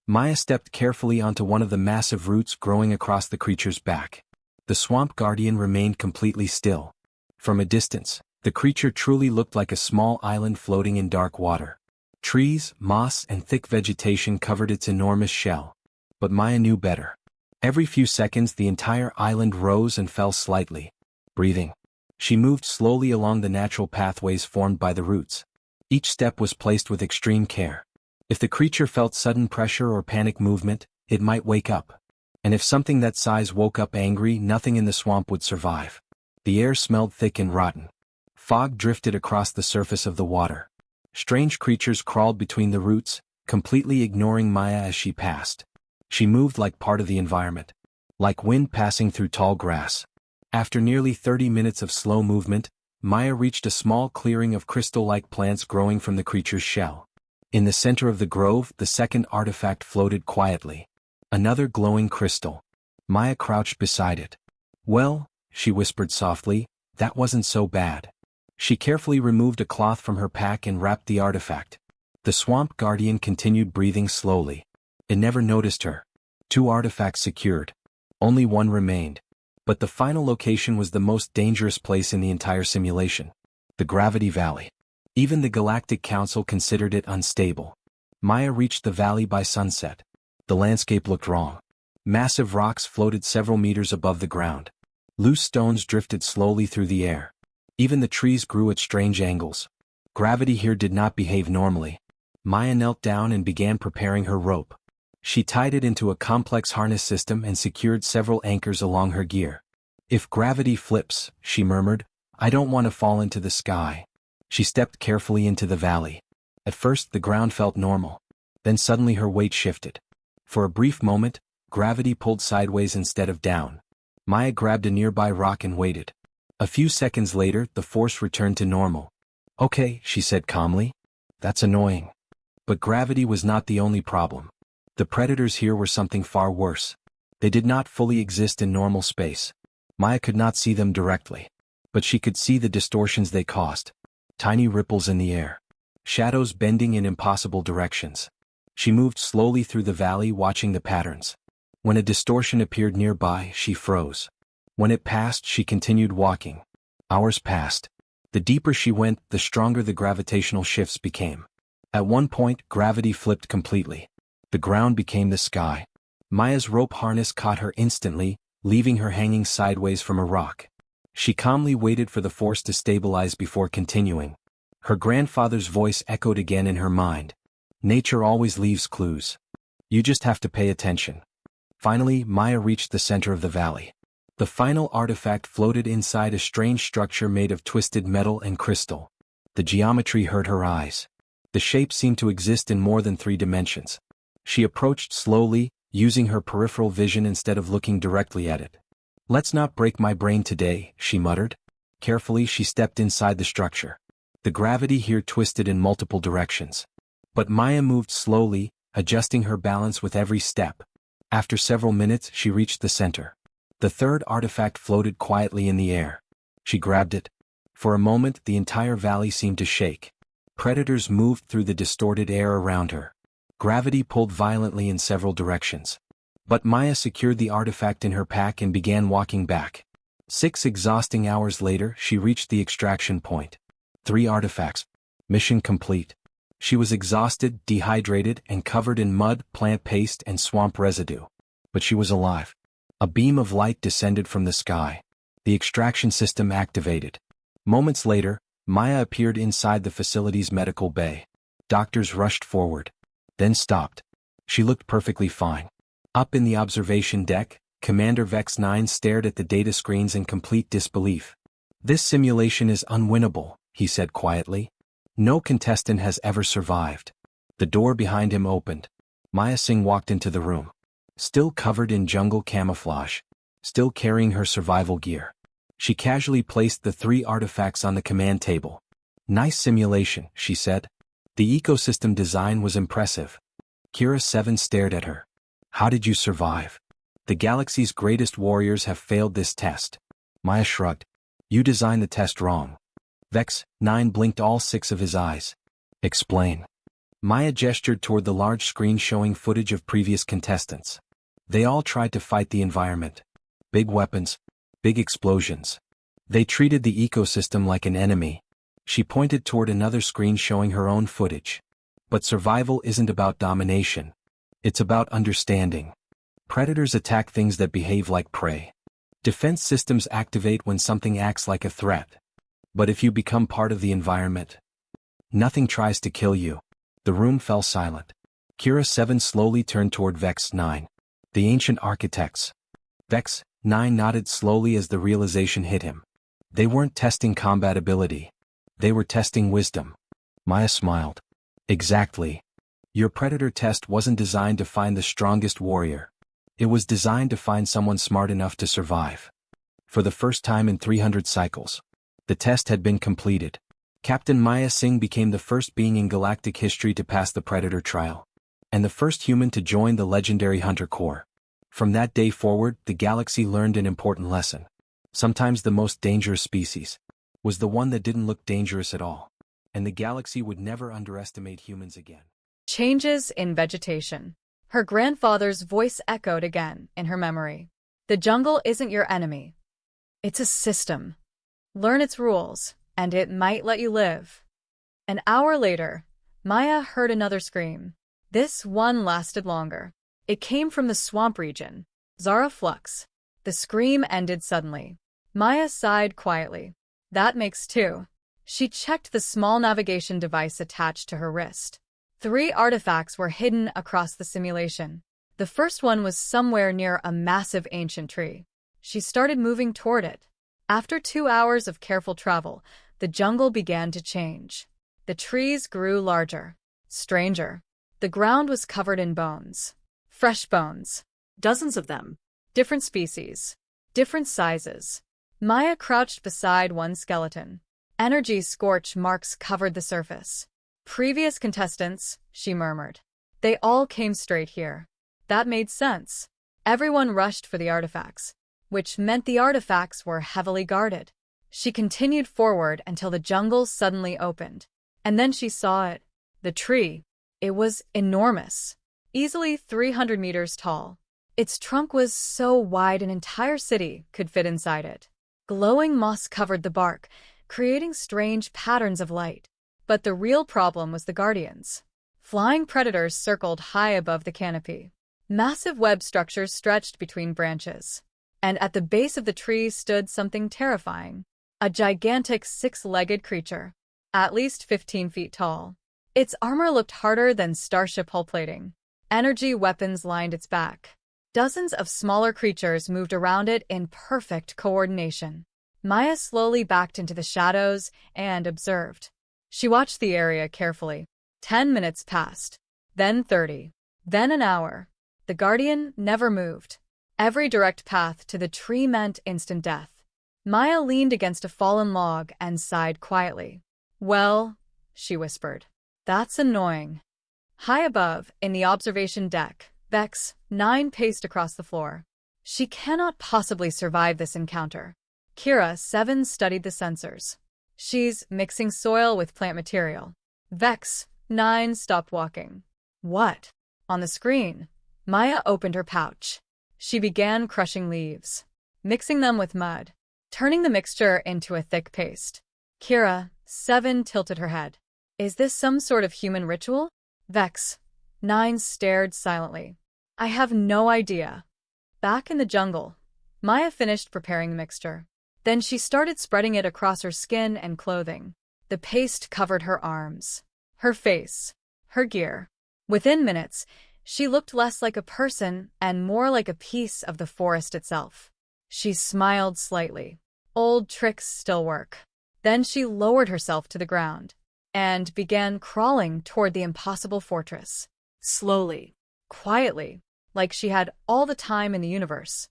Maya stepped carefully onto one of the massive roots growing across the creature's back. The swamp guardian remained completely still. From a distance, the creature truly looked like a small island floating in dark water. Trees, moss, and thick vegetation covered its enormous shell. But Maya knew better. Every few seconds the entire island rose and fell slightly. Breathing. She moved slowly along the natural pathways formed by the roots. Each step was placed with extreme care. If the creature felt sudden pressure or panic movement, it might wake up. And if something that size woke up angry, nothing in the swamp would survive. The air smelled thick and rotten. Fog drifted across the surface of the water. Strange creatures crawled between the roots, completely ignoring Maya as she passed. She moved like part of the environment, like wind passing through tall grass. After nearly 30 minutes of slow movement, Maya reached a small clearing of crystal-like plants growing from the creature's shell. In the center of the grove, the second artifact floated quietly. Another glowing crystal. Maya crouched beside it. "Well," she whispered softly, "that wasn't so bad." She carefully removed a cloth from her pack and wrapped the artifact. The swamp guardian continued breathing slowly. It never noticed her. 2 artifacts secured. Only one remained. But the final location was the most dangerous place in the entire simulation. The Gravity Valley. Even the Galactic Council considered it unstable. Maya reached the valley by sunset. The landscape looked wrong. Massive rocks floated several meters above the ground. Loose stones drifted slowly through the air. Even the trees grew at strange angles. Gravity here did not behave normally. Maya knelt down and began preparing her rope. She tied it into a complex harness system and secured several anchors along her gear. "If gravity flips," she murmured, "I don't want to fall into the sky." She stepped carefully into the valley. At first the ground felt normal. Then suddenly her weight shifted. For a brief moment, gravity pulled sideways instead of down. Maya grabbed a nearby rock and waited. A few seconds later, the force returned to normal. "Okay," she said calmly. "That's annoying." But gravity was not the only problem. The predators here were something far worse. They did not fully exist in normal space. Maya could not see them directly. But she could see the distortions they caused. Tiny ripples in the air. Shadows bending in impossible directions. She moved slowly through the valley, watching the patterns. When a distortion appeared nearby, she froze. When it passed, she continued walking. Hours passed. The deeper she went, the stronger the gravitational shifts became. At one point, gravity flipped completely. The ground became the sky. Maya's rope harness caught her instantly, leaving her hanging sideways from a rock. She calmly waited for the force to stabilize before continuing. Her grandfather's voice echoed again in her mind. "Nature always leaves clues. You just have to pay attention." Finally, Maya reached the center of the valley. The final artifact floated inside a strange structure made of twisted metal and crystal. The geometry hurt her eyes. The shape seemed to exist in more than 3 dimensions. She approached slowly, using her peripheral vision instead of looking directly at it. "Let's not break my brain today," she muttered. Carefully, she stepped inside the structure. The gravity here twisted in multiple directions. But Maya moved slowly, adjusting her balance with every step. After several minutes, she reached the center. The third artifact floated quietly in the air. She grabbed it. For a moment, the entire valley seemed to shake. Predators moved through the distorted air around her. Gravity pulled violently in several directions. But Maya secured the artifact in her pack and began walking back. 6 exhausting hours later, she reached the extraction point. 3 artifacts. Mission complete. She was exhausted, dehydrated, and covered in mud, plant paste, and swamp residue. But she was alive. A beam of light descended from the sky. The extraction system activated. Moments later, Maya appeared inside the facility's medical bay. Doctors rushed forward. Then stopped. She looked perfectly fine. Up in the observation deck, Commander Vex 9 stared at the data screens in complete disbelief. "This simulation is unwinnable," he said quietly. "No contestant has ever survived." The door behind him opened. Maya Singh walked into the room. Still covered in jungle camouflage. Still carrying her survival gear. She casually placed the 3 artifacts on the command table. "Nice simulation," she said. The ecosystem design was impressive. Kira 7 stared at her. "How did you survive? The galaxy's greatest warriors have failed this test." Maya shrugged. "You designed the test wrong." Vex 9 blinked all 6 of his eyes. "Explain." Maya gestured toward the large screen showing footage of previous contestants. They all tried to fight the environment. Big weapons, big explosions. They treated the ecosystem like an enemy. She pointed toward another screen showing her own footage. But survival isn't about domination. It's about understanding. Predators attack things that behave like prey. Defense systems activate when something acts like a threat. But if you become part of the environment, nothing tries to kill you. The room fell silent. Kira 7 slowly turned toward Vex 9. The ancient architects. Vex 9 nodded slowly as the realization hit him. They weren't testing combat ability. They were testing wisdom. Maya smiled. Exactly. Your predator test wasn't designed to find the strongest warrior. It was designed to find someone smart enough to survive. For the first time in 300 cycles, the test had been completed. Captain Maya Singh became the first being in galactic history to pass the predator trial, and the first human to join the legendary Hunter Corps. From that day forward, the galaxy learned an important lesson. Sometimes the most dangerous species was the one that didn't look dangerous at all, and the galaxy would never underestimate humans again. Changes in vegetation. Her grandfather's voice echoed again in her memory. The jungle isn't your enemy. It's a system. Learn its rules, and it might let you live. An hour later, Maya heard another scream. This one lasted longer. It came from the swamp region. Zara Flux. The scream ended suddenly. Maya sighed quietly. That makes two. She checked the small navigation device attached to her wrist. 3 artifacts were hidden across the simulation. The first one was somewhere near a massive ancient tree. She started moving toward it. After 2 hours of careful travel, the jungle began to change. The trees grew larger, stranger. The ground was covered in bones. Fresh bones. Dozens of them. Different species. Different sizes. Maya crouched beside one skeleton. Energy scorch marks covered the surface. Previous contestants, she murmured. They all came straight here. That made sense. Everyone rushed for the artifacts, which meant the artifacts were heavily guarded. She continued forward until the jungle suddenly opened. And then she saw it. The tree. It was enormous. Easily 300 meters tall. Its trunk was so wide an entire city could fit inside it. Glowing moss covered the bark, creating strange patterns of light. But the real problem was the guardians. Flying predators circled high above the canopy. Massive web structures stretched between branches. And at the base of the tree stood something terrifying. A gigantic 6-legged creature. At least 15 feet tall. Its armor looked harder than starship hull plating. Energy weapons lined its back. Dozens of smaller creatures moved around it in perfect coordination. Maya slowly backed into the shadows and observed. She watched the area carefully. 10 minutes passed. Then 30. Then an hour. The guardian never moved. Every direct path to the tree meant instant death. Maya leaned against a fallen log and sighed quietly. Well, she whispered. That's annoying. High above, in the observation deck, Vex 9 paced across the floor. She cannot possibly survive this encounter. Kira 7 studied the sensors. She's mixing soil with plant material. Vex 9 stopped walking. What? On the screen, Maya opened her pouch. She began crushing leaves, mixing them with mud, turning the mixture into a thick paste. Kira 7 tilted her head. Is this some sort of human ritual? Vex 9 stared silently. I have no idea. Back in the jungle, Maya finished preparing the mixture. Then she started spreading it across her skin and clothing. The paste covered her arms, her face, her gear. Within minutes, she looked less like a person and more like a piece of the forest itself. She smiled slightly. Old tricks still work. Then she lowered herself to the ground and began crawling toward the impossible fortress. Slowly, quietly, like she had all the time in the universe.